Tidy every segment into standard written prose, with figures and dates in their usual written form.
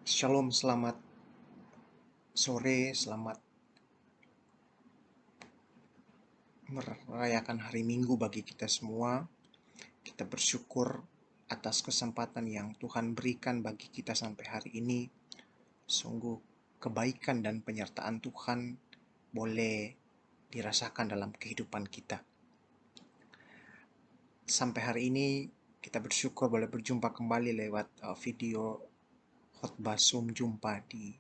Shalom, selamat sore, selamat merayakan hari Minggu bagi kita semua. Kita bersyukur atas kesempatan yang Tuhan berikan bagi kita sampai hari ini. Sungguh kebaikan dan penyertaan Tuhan boleh dirasakan dalam kehidupan kita. Sampai hari ini kita bersyukur boleh berjumpa kembali lewat video khotbah Zoom jumpa di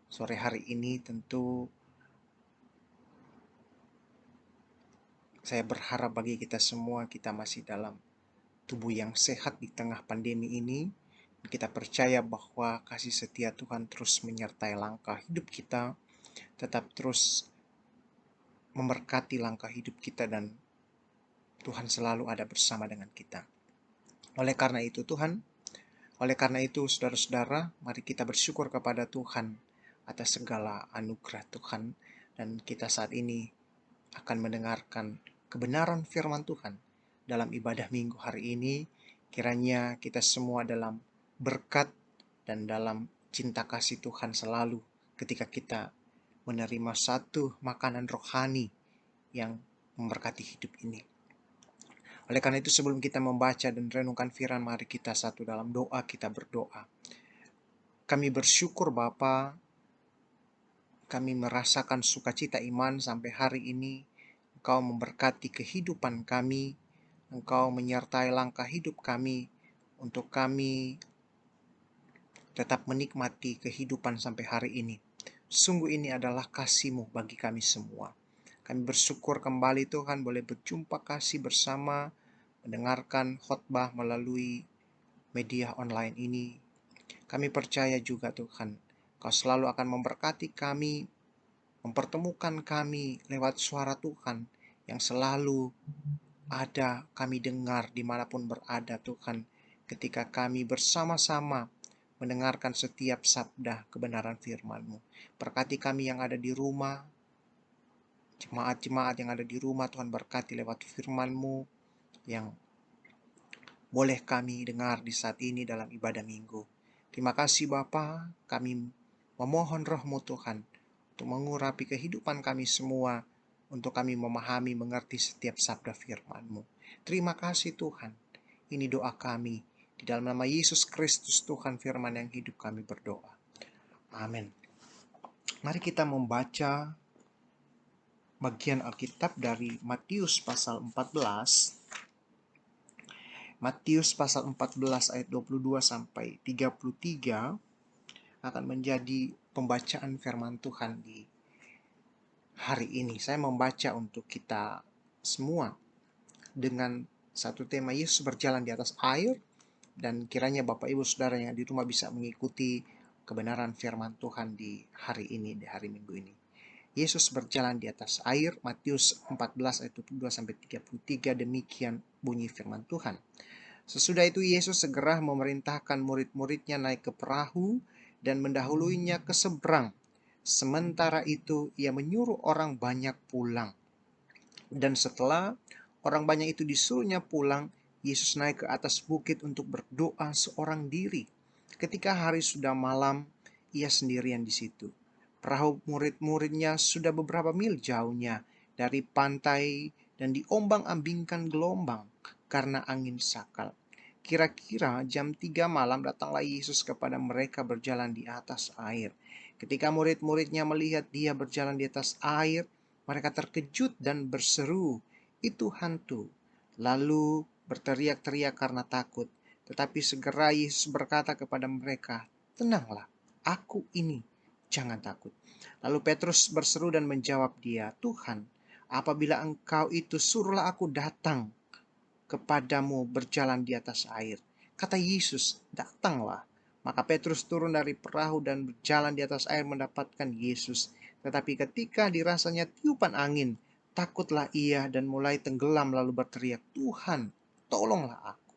sore hari ini. Tentu saya berharap bagi kita semua kita masih dalam tubuh yang sehat di tengah pandemi ini. Kita percaya bahwa kasih setia Tuhan terus menyertai langkah hidup kita, tetap terus memberkati langkah hidup kita, dan Tuhan selalu ada bersama dengan kita. Oleh karena itu saudara-saudara, mari kita bersyukur kepada Tuhan atas segala anugerah Tuhan, dan kita saat ini akan mendengarkan kebenaran firman Tuhan dalam ibadah minggu hari ini. Kiranya kita semua dalam berkat dan dalam cinta kasih Tuhan selalu ketika kita menerima satu makanan rohani yang memberkati hidup ini. Oleh karena itu sebelum kita membaca dan renungkan firman, mari kita satu dalam doa, kita berdoa. Kami bersyukur Bapa, kami merasakan sukacita iman sampai hari ini. Engkau memberkati kehidupan kami, Engkau menyertai langkah hidup kami, untuk kami tetap menikmati kehidupan sampai hari ini. Sungguh ini adalah kasih-Mu bagi kami semua. Kami bersyukur kembali Tuhan boleh berjumpa kasih bersama, mendengarkan khotbah melalui media online ini. Kami percaya juga Tuhan, Kau selalu akan memberkati kami, mempertemukan kami lewat suara Tuhan yang selalu ada kami dengar dimanapun berada Tuhan, ketika kami bersama-sama mendengarkan setiap sabda kebenaran firman-Mu. Berkati kami yang ada di rumah, jemaat-jemaat yang ada di rumah Tuhan, berkati lewat firman-Mu yang boleh kami dengar di saat ini dalam ibadah minggu. Terima kasih Bapa, kami memohon Roh-Mu Tuhan untuk mengurapi kehidupan kami semua, untuk kami memahami, mengerti setiap sabda firman-Mu. Terima kasih Tuhan. Ini doa kami. Di dalam nama Yesus Kristus Tuhan firman yang hidup kami berdoa. Amin. Mari kita membaca bagian Alkitab dari Matius pasal 14. Matius pasal 14 ayat 22 sampai 33 akan menjadi pembacaan firman Tuhan di hari ini. Saya membaca untuk kita semua dengan satu tema, Yesus berjalan di atas air, dan kiranya Bapak Ibu Saudara yang di rumah bisa mengikuti kebenaran firman Tuhan di hari ini, di hari Minggu ini. Yesus berjalan di atas air, Matius 14 ayat 22 sampai 33, demikian bunyi firman Tuhan. Sesudah itu Yesus segera memerintahkan murid-muridnya naik ke perahu dan mendahuluinya ke seberang. Sementara itu ia menyuruh orang banyak pulang. Dan setelah orang banyak itu disuruhnya pulang, Yesus naik ke atas bukit untuk berdoa seorang diri. Ketika hari sudah malam, ia sendirian di situ. Perahu murid-muridnya sudah beberapa mil jauhnya dari pantai dan diombang-ambingkan gelombang karena angin sakal. Kira-kira jam 3 malam datanglah Yesus kepada mereka berjalan di atas air. Ketika murid-muridnya melihat dia berjalan di atas air, mereka terkejut dan berseru, "Itu hantu!" Lalu berteriak-teriak karena takut. Tetapi segera Yesus berkata kepada mereka, "Tenanglah, aku ini, jangan takut." Lalu Petrus berseru dan menjawab dia, "Tuhan, apabila Engkau itu, suruhlah aku datang kepadamu berjalan di atas air." Kata Yesus, "Datanglah." Maka Petrus turun dari perahu dan berjalan di atas air mendapatkan Yesus. Tetapi ketika dirasanya tiupan angin, takutlah ia dan mulai tenggelam lalu berteriak, "Tuhan, tolonglah aku."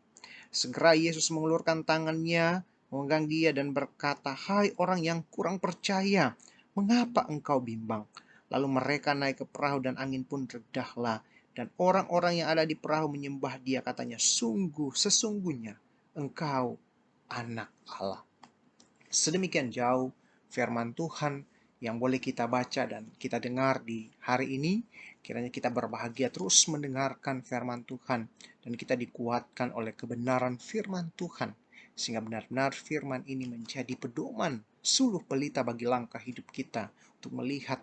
Segera Yesus mengulurkan tangannya, memegang dia dan berkata, "Hai orang yang kurang percaya, mengapa engkau bimbang?" Lalu mereka naik ke perahu dan angin pun redahlah. Dan orang-orang yang ada di perahu menyembah dia, katanya, "Sesungguhnya engkau anak Allah." Sedemikian jauh firman Tuhan yang boleh kita baca dan kita dengar di hari ini. Kiranya kita berbahagia terus mendengarkan firman Tuhan, dan kita dikuatkan oleh kebenaran firman Tuhan, sehingga benar-benar firman ini menjadi pedoman suluh pelita bagi langkah hidup kita untuk melihat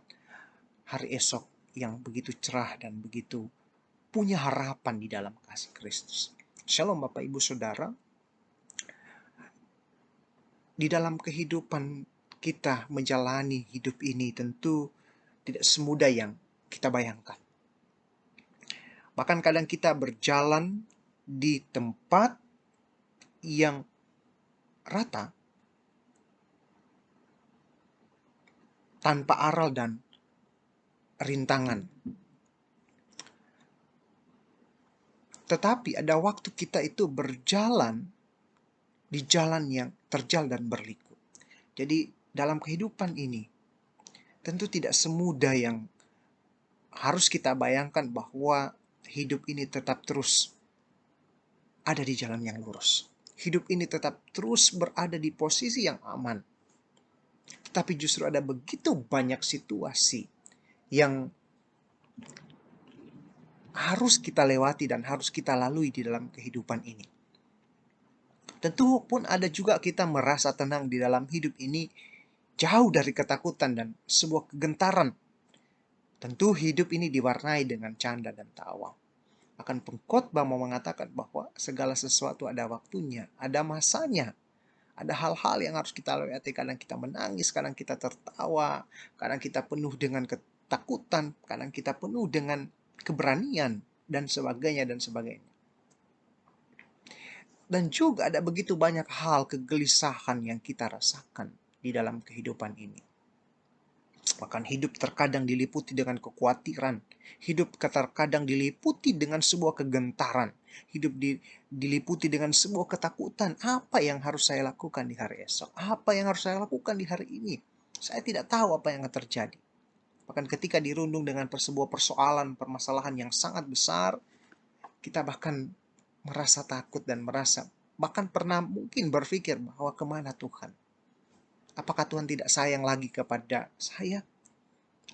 hari esok yang begitu cerah dan begitu punya harapan di dalam kasih Kristus. Shalom Bapak Ibu Saudara. Di dalam kehidupan kita menjalani hidup ini tentu tidak semudah yang kita bayangkan. Bahkan kadang kita berjalan di tempat yang rata, tanpa aral dan rintangan. Tetapi ada waktu kita itu berjalan di jalan yang terjal dan berliku. Jadi dalam kehidupan ini tentu tidak semudah yang harus kita bayangkan bahwa hidup ini tetap terus ada di jalan yang lurus. Hidup ini tetap terus berada di posisi yang aman. Tetapi justru ada begitu banyak situasi yang harus kita lewati dan harus kita lalui di dalam kehidupan ini. Tentu pun ada juga kita merasa tenang di dalam hidup ini, jauh dari ketakutan dan sebuah kegentaran. Tentu hidup ini diwarnai dengan canda dan tawa. Akan pengkhotbah mau mengatakan bahwa segala sesuatu ada waktunya, ada masanya. Ada hal-hal yang harus kita lewati. Kadang kita menangis, kadang kita tertawa, kadang kita penuh dengan ketakutan, kadang kita penuh dengan keberanian, dan sebagainya dan sebagainya. Dan juga ada begitu banyak hal kegelisahan yang kita rasakan di dalam kehidupan ini. Bahkan hidup terkadang diliputi dengan kekhawatiran. Hidup terkadang diliputi dengan sebuah kegentaran. Hidup diliputi dengan sebuah ketakutan. Apa yang harus saya lakukan di hari esok? Apa yang harus saya lakukan di hari ini? Saya tidak tahu apa yang akan terjadi. Bahkan ketika dirundung dengan sebuah persoalan, permasalahan yang sangat besar, kita bahkan merasa takut dan merasa, bahkan pernah mungkin berpikir bahwa kemana Tuhan? Apakah Tuhan tidak sayang lagi kepada saya?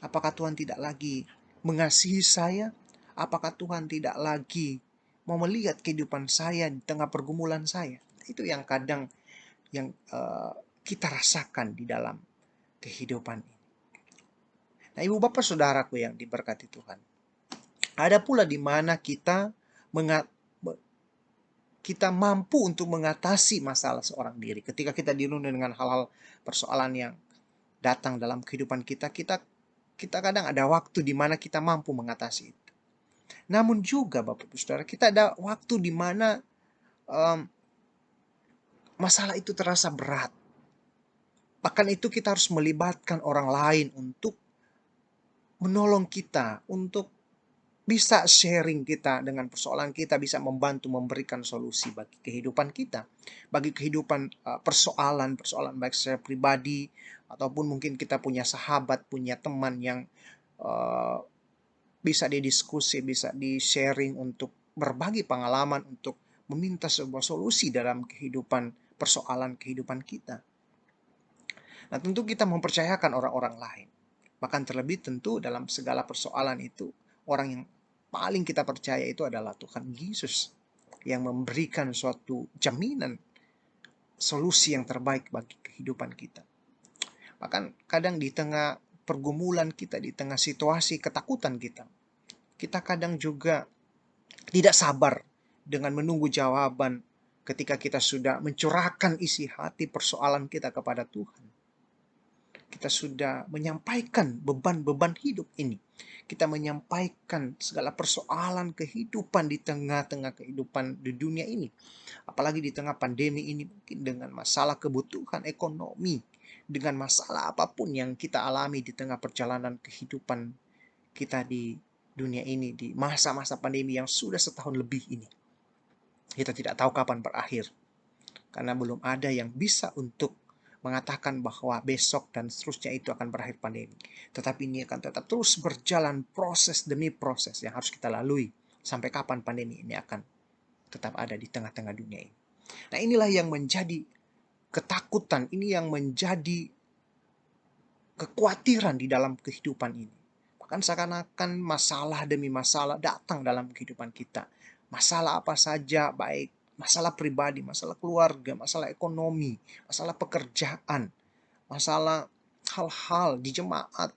Apakah Tuhan tidak lagi mengasihi saya? Apakah Tuhan tidak lagi mau melihat kehidupan saya di tengah pergumulan saya? Itu yang kadang yang kita rasakan di dalam kehidupan ini. Nah, ibu bapak saudaraku yang diberkati Tuhan, ada pula di mana kita mampu untuk mengatasi masalah seorang diri. Ketika kita dirundung dengan hal-hal persoalan yang datang dalam kehidupan kita, kita kadang ada waktu di mana kita mampu mengatasi itu. Namun juga Bapak Ibu Saudara, kita ada waktu di mana masalah itu terasa berat. Bahkan itu kita harus melibatkan orang lain untuk menolong kita, untuk bisa sharing kita dengan persoalan kita, bisa membantu memberikan solusi bagi kehidupan kita, bagi kehidupan persoalan baik secara pribadi, ataupun mungkin kita punya sahabat, punya teman yang bisa didiskusi, bisa di-sharing untuk berbagi pengalaman, untuk meminta sebuah solusi dalam persoalan kehidupan kita. Nah, tentu kita mempercayakan orang-orang lain. Bahkan terlebih tentu dalam segala persoalan itu, orang yang paling kita percaya itu adalah Tuhan Yesus, yang memberikan suatu jaminan solusi yang terbaik bagi kehidupan kita. Bahkan kadang di tengah pergumulan kita, di tengah situasi ketakutan kita kadang juga tidak sabar dengan menunggu jawaban ketika kita sudah mencurahkan isi hati persoalan kita kepada Tuhan. Kita sudah menyampaikan beban-beban hidup ini. Kita menyampaikan segala persoalan kehidupan di tengah-tengah kehidupan di dunia ini. Apalagi di tengah pandemi ini, mungkin dengan masalah kebutuhan ekonomi, dengan masalah apapun yang kita alami di tengah perjalanan kehidupan kita di dunia ini, di masa-masa pandemi yang sudah setahun lebih ini. Kita tidak tahu kapan berakhir. Karena belum ada yang bisa untuk mengatakan bahwa besok dan seterusnya itu akan berakhir pandemi. Tetapi ini akan tetap terus berjalan proses demi proses yang harus kita lalui. Sampai kapan pandemi ini akan tetap ada di tengah-tengah dunia ini. Nah, inilah yang menjadi ketakutan, ini yang menjadi kekhawatiran di dalam kehidupan ini. Bahkan seakan-akan masalah demi masalah datang dalam kehidupan kita. Masalah apa saja, baik masalah pribadi, masalah keluarga, masalah ekonomi, masalah pekerjaan, masalah hal-hal di jemaat,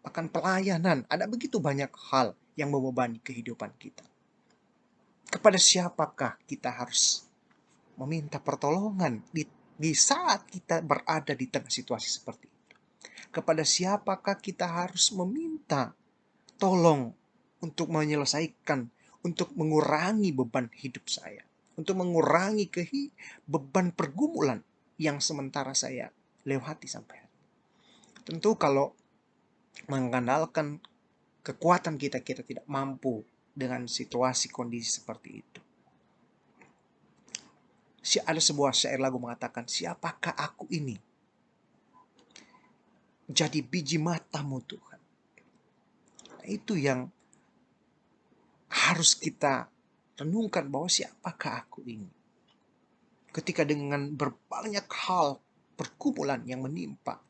bahkan pelayanan. Ada begitu banyak hal yang membebani kehidupan kita. Kepada siapakah kita harus meminta pertolongan di saat kita berada di tengah situasi seperti itu? Kepada siapakah kita harus meminta tolong untuk menyelesaikan, untuk mengurangi beban hidup saya, untuk mengurangi beban pergumulan yang sementara saya lewati sampai hari. Tentu kalau mengandalkan kekuatan kita tidak mampu dengan situasi kondisi seperti itu. Ada sebuah syair lagu mengatakan, siapakah aku ini? Jadi biji matamu Tuhan. Itu yang harus kita renungkan, bahwa siapakah aku ini? Ketika dengan berbanyak hal pergumulan yang menimpa,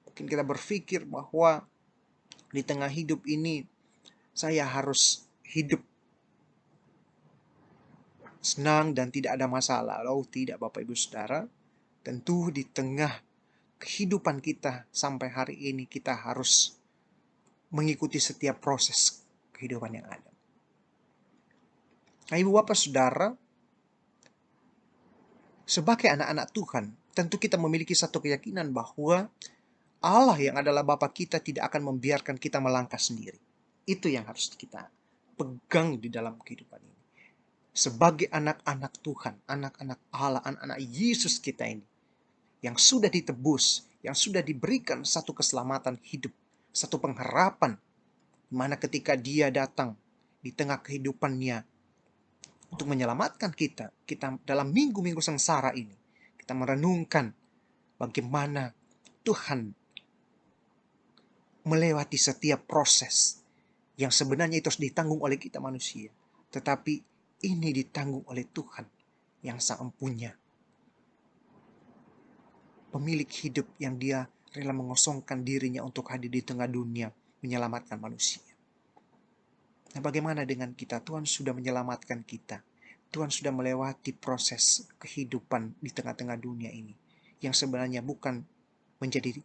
mungkin kita berpikir bahwa di tengah hidup ini saya harus hidup senang dan tidak ada masalah. Oh tidak, Bapak Ibu Saudara. Tentu di tengah kehidupan kita sampai hari ini kita harus mengikuti setiap proses kehidupan yang ada. Nah, Ibu Bapak Saudara, sebagai anak-anak Tuhan, tentu kita memiliki satu keyakinan bahwa Allah yang adalah Bapa kita tidak akan membiarkan kita melangkah sendiri. Itu yang harus kita pegang di dalam kehidupan ini. Sebagai anak-anak Tuhan, anak-anak Allah, anak-anak Yesus kita ini, yang sudah ditebus, yang sudah diberikan satu keselamatan hidup, satu pengharapan, di mana ketika Dia datang di tengah kehidupannya untuk menyelamatkan kita dalam minggu-minggu sengsara ini, kita merenungkan bagaimana Tuhan melewati setiap proses yang sebenarnya itu harus ditanggung oleh kita manusia, tetapi ini ditanggung oleh Tuhan yang Sang Empunya, pemilik hidup yang Dia rela mengosongkan dirinya untuk hadir di tengah dunia menyelamatkan manusia. Nah, bagaimana dengan kita? Tuhan sudah menyelamatkan kita. Tuhan sudah melewati proses kehidupan di tengah-tengah dunia ini, yang sebenarnya bukan menjadi,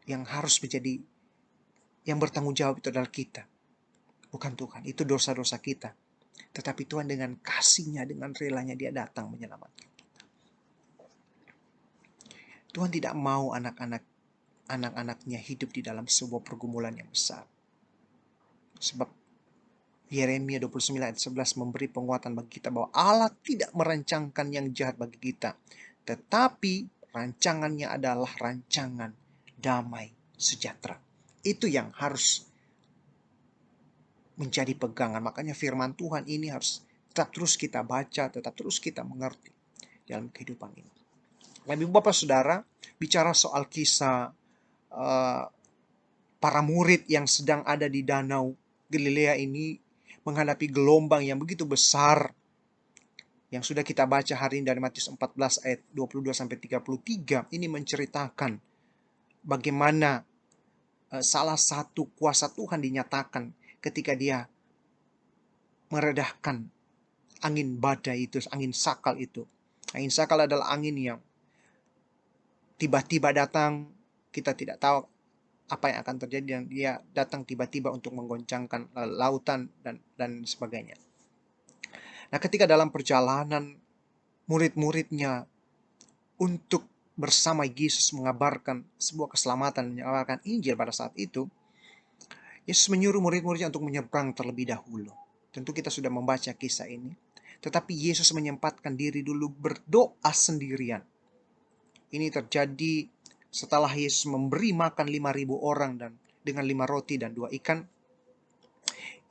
yang harus menjadi, yang bertanggung jawab itu adalah kita, bukan Tuhan. Itu dosa-dosa kita. Tetapi Tuhan dengan kasih-Nya, dengan relanya Dia datang menyelamatkan kita. Tuhan tidak mau anak-anaknya hidup di dalam sebuah pergumulan yang besar. Sebab Yeremia 29 ayat 11 memberi penguatan bagi kita bahwa Allah tidak merancangkan yang jahat bagi kita, tetapi rancangannya adalah rancangan damai sejahtera. Itu yang harus menjadi pegangan. Makanya firman Tuhan ini harus tetap terus kita baca, tetap terus kita mengerti dalam kehidupan ini. Ibu Bapak Saudara, bicara soal kisah para murid yang sedang ada di danau Galilea ini menghadapi gelombang yang begitu besar, yang sudah kita baca hari ini dari Matius 14 ayat 22-33, ini menceritakan bagaimana salah satu kuasa Tuhan dinyatakan ketika Dia meredahkan angin badai itu, angin sakal itu. Angin sakal adalah angin yang tiba-tiba datang, kita tidak tahu apa yang akan terjadi, dan dia datang tiba-tiba untuk menggoncangkan lautan dan sebagainya. Nah, ketika dalam perjalanan murid-muridnya untuk bersama Yesus mengabarkan sebuah keselamatan, mengabarkan Injil pada saat itu, Yesus menyuruh murid-muridnya untuk menyeberang terlebih dahulu. Tentu kita sudah membaca kisah ini. Tetapi Yesus menyempatkan diri dulu berdoa sendirian. Ini terjadi setelah Yesus memberi makan 5.000 orang dan dengan 5 roti dan 2 ikan.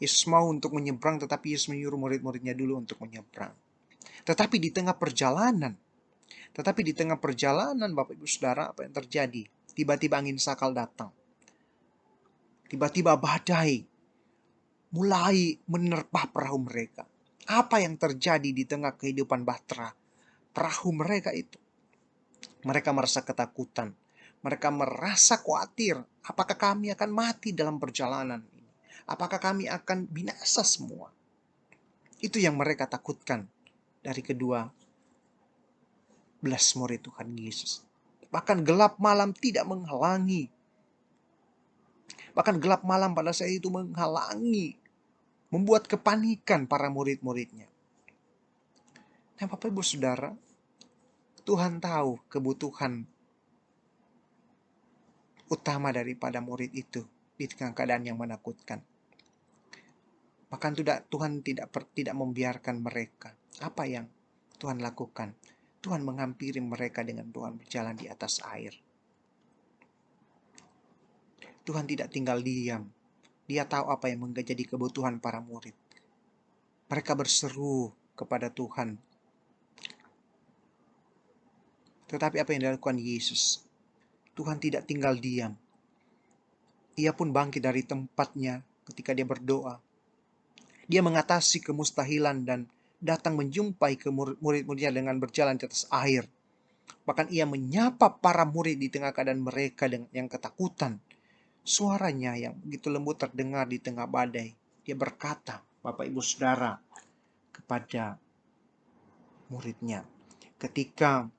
Yesus mau untuk menyeberang, tetapi Yesus menyuruh murid-muridnya dulu untuk menyeberang. Tetapi di tengah perjalanan, Bapak Ibu Saudara, apa yang terjadi? Tiba-tiba angin sakal datang. Tiba-tiba badai mulai menerpa perahu mereka. Apa yang terjadi di tengah kehidupan bahtera perahu mereka itu. Mereka merasa ketakutan. Mereka merasa khawatir. Apakah kami akan mati dalam perjalanan ini? Apakah kami akan binasa semua? Itu yang mereka takutkan dari kedua belas murid Tuhan Yesus. Bahkan gelap malam tidak menghalangi. Bahkan gelap malam pada saat itu menghalangi, membuat kepanikan para murid-muridnya. Nah, Bapak Ibu Saudara, Tuhan tahu kebutuhan utama daripada murid itu di tengah keadaan yang menakutkan. Bahkan Tuhan tidak membiarkan mereka. Apa yang Tuhan lakukan? Tuhan menghampiri mereka dengan Tuhan berjalan di atas air. Tuhan tidak tinggal diam. Dia tahu apa yang menjadi kebutuhan para murid. Mereka berseru kepada Tuhan. Tetapi apa yang dilakukan Yesus? Tuhan tidak tinggal diam. Ia pun bangkit dari tempatnya ketika dia berdoa. Dia mengatasi kemustahilan dan datang menjumpai ke murid-muridnya dengan berjalan di atas air. Bahkan ia menyapa para murid di tengah keadaan mereka yang ketakutan. Suaranya yang begitu lembut terdengar di tengah badai. Dia berkata, Bapak Ibu Saudara, kepada muridnya. Ketika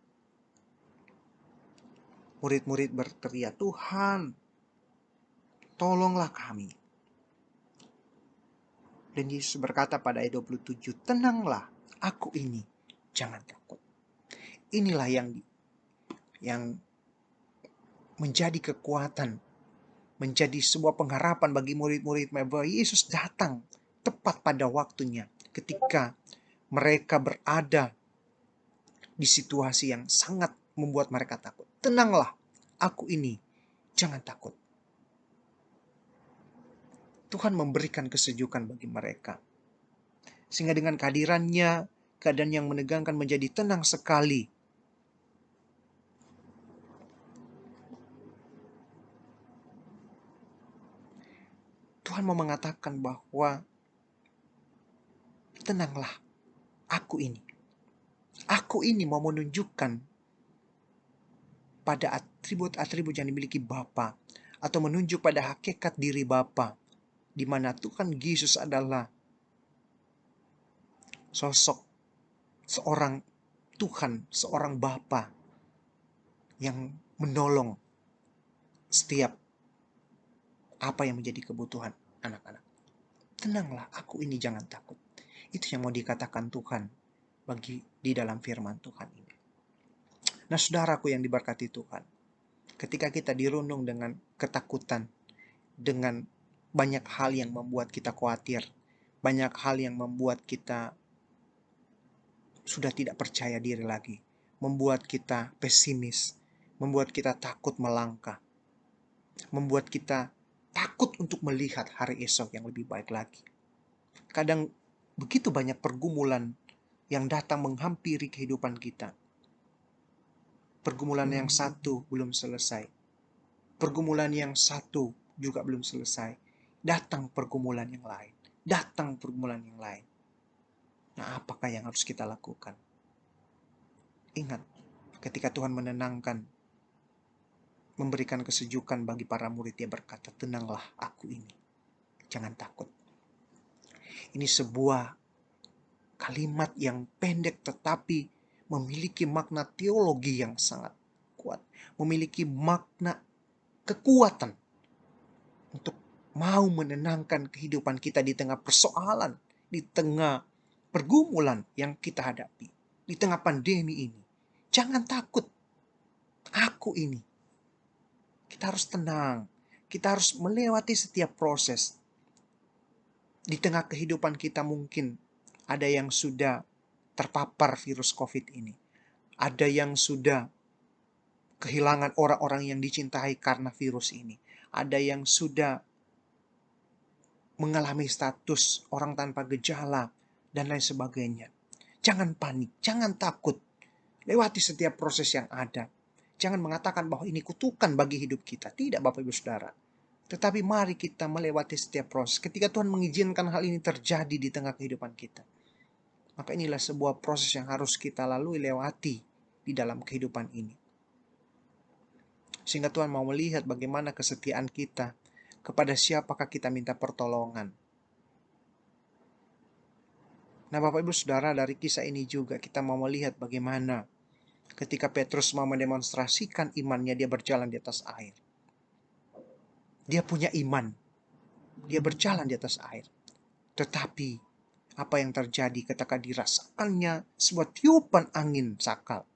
murid-murid berteriak, Tuhan, tolonglah kami. Dan Yesus berkata pada ayat 27, tenanglah, aku ini, jangan takut. Inilah yang menjadi kekuatan, menjadi sebuah pengharapan bagi murid-murid bahwa Yesus datang tepat pada waktunya ketika mereka berada di situasi yang sangat membuat mereka takut. Tenanglah, aku ini, jangan takut. Tuhan memberikan kesejukan bagi mereka. Sehingga dengan kehadirannya, keadaan yang menegangkan menjadi tenang sekali. Tuhan mau mengatakan bahwa tenanglah, aku ini. Aku ini mau menunjukkan pada atribut-atribut yang dimiliki Bapa, atau menunjuk pada hakikat diri Bapa, di mana Tuhan Yesus adalah sosok seorang Tuhan, seorang Bapa yang menolong setiap apa yang menjadi kebutuhan anak-anak. Tenanglah, aku ini, jangan takut. Itu yang mau dikatakan Tuhan di dalam firman Tuhan ini. Nah, saudaraku yang diberkati Tuhan, ketika kita dirundung dengan ketakutan, dengan banyak hal yang membuat kita khawatir, banyak hal yang membuat kita sudah tidak percaya diri lagi, membuat kita pesimis, membuat kita takut melangkah, membuat kita takut untuk melihat hari esok yang lebih baik lagi. Kadang begitu banyak pergumulan yang datang menghampiri kehidupan kita. Pergumulan yang satu belum selesai. Pergumulan yang satu juga belum selesai. Datang pergumulan yang lain. Datang pergumulan yang lain. Nah, apakah yang harus kita lakukan? Ingat, ketika Tuhan menenangkan, memberikan kesejukan bagi para murid, dia berkata, tenanglah, aku ini, jangan takut. Ini sebuah kalimat yang pendek tetapi memiliki makna teologi yang sangat kuat. Memiliki makna kekuatan untuk mau menenangkan kehidupan kita di tengah persoalan, di tengah pergumulan yang kita hadapi, di tengah pandemi ini. Jangan takut, aku ini. Kita harus tenang, kita harus melewati setiap proses. Di tengah kehidupan kita mungkin ada yang sudah terpapar virus COVID ini. Ada yang sudah kehilangan orang-orang yang dicintai karena virus ini. Ada yang sudah mengalami status orang tanpa gejala dan lain sebagainya. Jangan panik, jangan takut. Lewati setiap proses yang ada. Jangan mengatakan bahwa ini kutukan bagi hidup kita. Tidak, Bapak Ibu Saudara. Tetapi mari kita melewati setiap proses. Ketika Tuhan mengizinkan hal ini terjadi di tengah kehidupan kita, Maka inilah sebuah proses yang harus kita lalui, lewati di dalam kehidupan ini. Sehingga Tuhan mau melihat bagaimana kesetiaan kita, kepada siapakah kita minta pertolongan. Nah, Bapak Ibu Saudara, dari kisah ini juga kita mau melihat bagaimana ketika Petrus mau mendemonstrasikan imannya, dia berjalan di atas air. Dia punya iman, dia berjalan di atas air. Tetapi apa yang terjadi ketika dirasakannya sebuah tiupan angin sakal,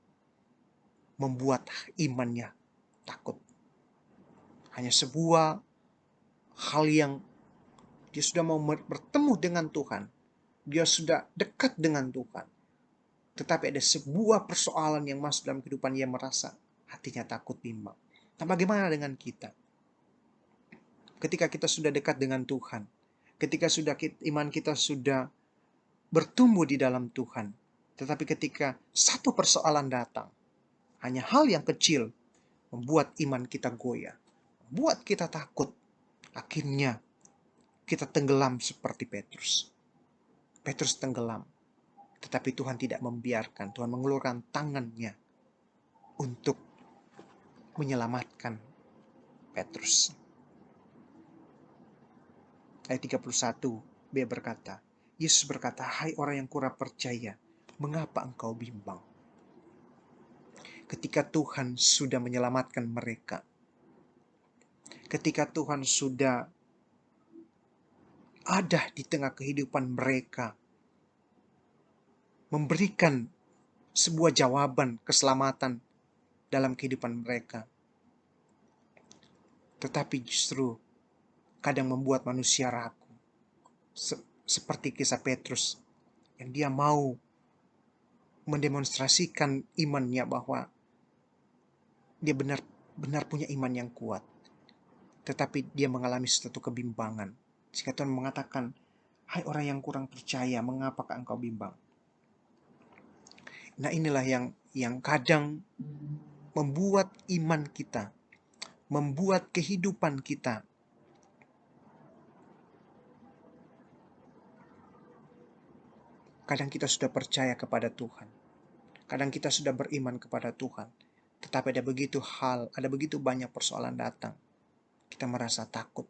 membuat imannya takut. Hanya sebuah hal yang dia sudah mau bertemu dengan Tuhan, dia sudah dekat dengan Tuhan, tetapi ada sebuah persoalan yang masuk dalam kehidupan, dia merasa hatinya takut, bimbang. Nah, bagaimana dengan kita? Ketika kita sudah dekat dengan Tuhan, ketika iman kita sudah bertumbuh di dalam Tuhan, tetapi ketika satu persoalan datang, hanya hal yang kecil membuat iman kita goyah, membuat kita takut. Akhirnya kita tenggelam seperti Petrus. Petrus tenggelam, tetapi Tuhan tidak membiarkan. Tuhan mengulurkan tangannya untuk menyelamatkan Petrus. Ayat 31b berkata, Yesus berkata, "Hai orang yang kurang percaya, mengapa engkau bimbang?" Ketika Tuhan sudah menyelamatkan mereka, ketika Tuhan sudah ada di tengah kehidupan mereka, memberikan sebuah jawaban keselamatan dalam kehidupan mereka, tetapi justru kadang membuat manusia ragu. Seperti kisah Petrus, yang dia mau mendemonstrasikan imannya bahwa dia benar-benar punya iman yang kuat, tetapi dia mengalami suatu kebimbangan. Sehingga Tuhan mengatakan, "Hai orang yang kurang percaya, mengapakah engkau bimbang?" Nah, inilah yang kadang membuat iman kita, membuat kehidupan kita kadang kita sudah percaya kepada Tuhan, kadang kita sudah beriman kepada Tuhan, tetapi ada begitu banyak persoalan datang. Kita merasa takut,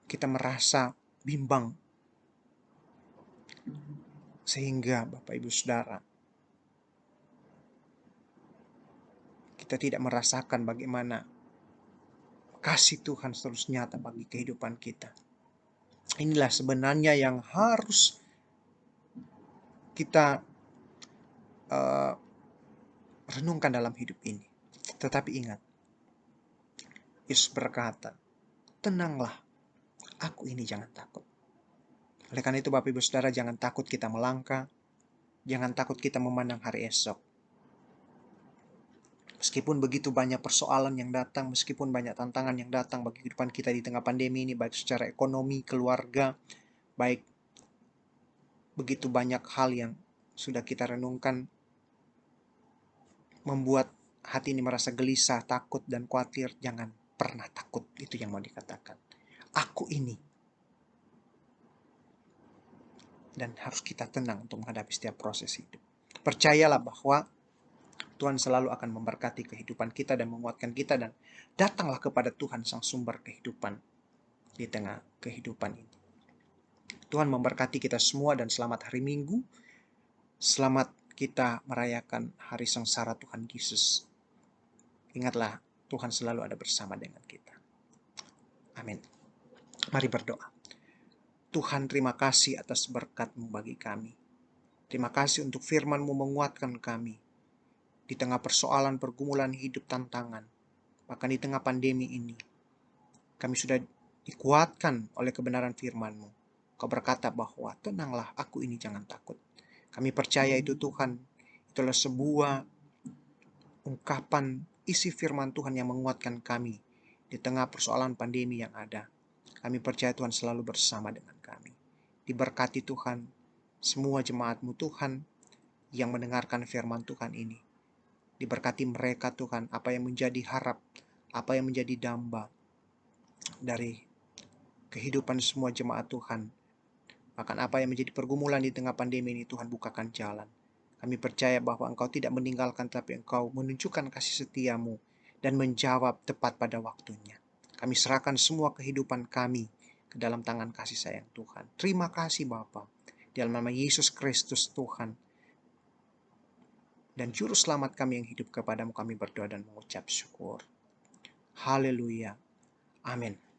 kita merasa bimbang, sehingga Bapak Ibu Saudara, kita tidak merasakan bagaimana kasih Tuhan terus nyata bagi kehidupan kita. Inilah sebenarnya yang harus kita renungkan dalam hidup ini. Tetapi ingat, Yesus berkata, "Tenanglah, aku ini, jangan takut." Oleh karena itu Bapak Ibu Saudara, jangan takut kita melangkah, jangan takut kita memandang hari esok. Meskipun begitu banyak persoalan yang datang, meskipun banyak tantangan yang datang bagi kehidupan kita di tengah pandemi ini, baik secara ekonomi, keluarga, baik begitu banyak hal yang sudah kita renungkan, membuat hati ini merasa gelisah, takut, dan khawatir. Jangan pernah takut, itu yang mau dikatakan. Aku ini. Dan harus kita tenang untuk menghadapi setiap proses hidup. Percayalah bahwa Tuhan selalu akan memberkati kehidupan kita dan menguatkan kita, dan datanglah kepada Tuhan sang sumber kehidupan di tengah kehidupan ini. Tuhan memberkati kita semua dan selamat hari Minggu. Selamat kita merayakan hari sengsara Tuhan Yesus. Ingatlah, Tuhan selalu ada bersama dengan kita. Amin. Mari berdoa. Tuhan, terima kasih atas berkat-Mu bagi kami. Terima kasih untuk firman-Mu menguatkan kami di tengah persoalan, pergumulan hidup, tantangan. Bahkan di tengah pandemi ini, kami sudah dikuatkan oleh kebenaran firman-Mu. Kau berkata bahwa, "Tenanglah, aku ini, jangan takut." Kami percaya itu Tuhan, itulah sebuah ungkapan isi firman Tuhan yang menguatkan kami di tengah persoalan pandemi yang ada. Kami percaya Tuhan selalu bersama dengan kami. Diberkati Tuhan, semua jemaat-Mu Tuhan yang mendengarkan firman Tuhan ini. Diberkati mereka Tuhan, apa yang menjadi harap, apa yang menjadi damba dari kehidupan semua jemaat Tuhan. Bahkan apa yang menjadi pergumulan di tengah pandemi ini, Tuhan bukakan jalan. Kami percaya bahwa Engkau tidak meninggalkan, tapi Engkau menunjukkan kasih setiamu dan menjawab tepat pada waktunya. Kami serahkan semua kehidupan kami ke dalam tangan kasih sayang Tuhan. Terima kasih Bapa. Di dalam nama Yesus Kristus Tuhan dan Juru Selamat kami yang hidup, kepadamu kami berdoa dan mengucap syukur. Haleluya. Amin.